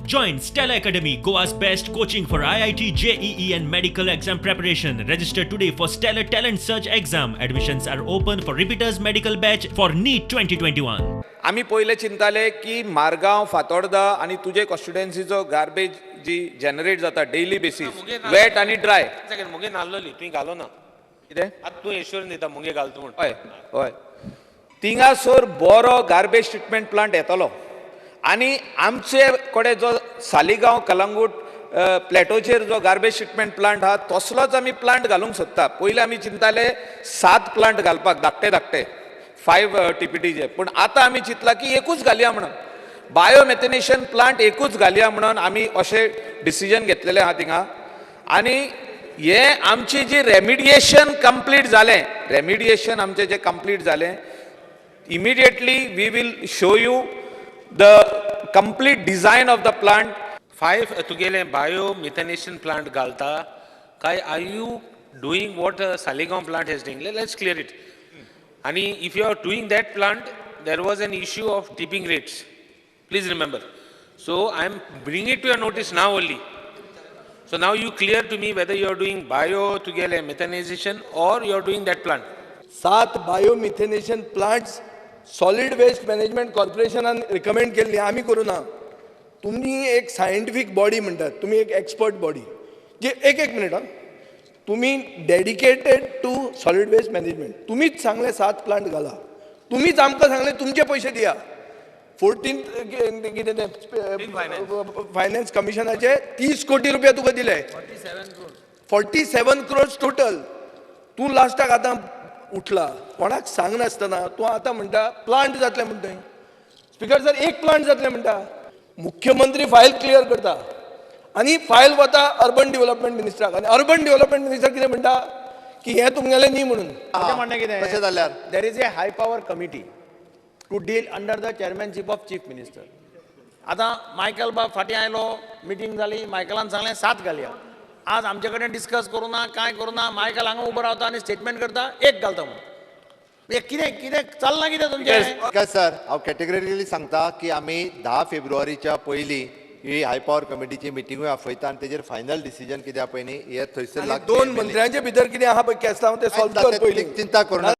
Join Stella Academy, Goa's best coaching for IIT, JEE and medical exam preparation. Register today for Stellar Talent Search exam. Admissions are open for repeaters medical batch for NEET 2021. आम्ही पहिले चिंताले की मारगांव फातोर्डा आणि तुझे कॉन्स्टिट्युएन्सीचो garbage जी generate जाता daily basis weight आणि dry second मुगे नाल्लोली तुवें घालो ना कितें आतां तूं एश्योरन्स दिता मुगे घालता म्हूण हय हय थिंगासोर बरो गार्बेज ट्रिटमेंट प्लांट येतलो आणि आमचे कडेन जो सालिगांव कलंगूट प्लॅटोचेर जो गार्बेज ट्रिटमेंट प्लांट आहा तसलोच आमी प्लांट घालूंक सोदता पयलीं आमी चिंताले 7 प्लांट घालपाक धाकटे 5 TPTचे पूण आतां आमी चिंतला की एकूच घालया म्हणून बायोमेथनेशन प्लांट एकूच घालया म्हणून आमी अशें डिसिजन घेतलेलें आहा थिंगा आनी हे आमची जी रेमिडिएशन कंप्लीट जालें रेमिडिएशन आमचें जें कंप्लीट जालें immediately we will show you the complete design of the plant. 5 तुगेले बायो मिथेनेशन प्लांट घालता काय are you doing what Saligao plant has doing let's clear it आणि if you are doing that plant there was an issue of tipping rates please remember so I am bring it to your notice now only so now you clear to me whether you are doing bio tugele methanization or you are doing that plant 7 biomethanation plants solid waste management कॉर्पोरेशनान recommend केल्ली आमी करूं ना तुम्ही एक scientific body म्हणटात तुम्ही एक एक्सपर्ट बॉडी जे एक मिनिट हां तुम्ही dedicated to solid waste management तुम्हीच सांगले 7 प्लांट घाला तुम्हीच आमकां सांगले तुमचे पैसे दिया 14 कितें तें फायनान्स कमिशनाचे 30 कोटी रुपया तुका दिले 47 crores टोटल तूं लास्टाक आतां उठला कोणाक सांगनासतना तूं आतां म्हणटा प्लांट जातले म्हणटा स्पीकर सर एक प्लांट जातले म्हणटा मुख्यमंत्री फायल क्लियर करता आनी फायल वता अर्बन डेव्हलपमेंट मिनिस्टराक आनी अर्बन डेव्हलपमेंट मिनिस्टर कितें म्हणटा की हें तुमगेलें न्ही म्हणून म्हणणें कितें कशें जाल्यार there is a high power committee to deal under the chairmanship of chief minister आतां मायकल बाब फाटीं आयलो मिटींग जाली मायकलान सांगलें 7 घालया आज आमचे कडेन डिस्कस करूं ना कांय करूं ना मायकल हांगा उबो रावता आनी स्टेटमेंट करता एक घालता म्हणून हे कितें चलना कितें तुमचें काय सर हांव कॅटेगरिकली सांगता की आमी 10 फेब्रुवारीच्या पयलीं ही हाय पॉवर कमिटीची मिटींगूय आपयता आनी तेजेर फायनल डिसिजन कितें आहा पळय न्ही हे थंयसर दोन मंत्र्यांचे भितर कितें आहा पळय केसां ते सॉल्व कर पयलीं चिंता करूं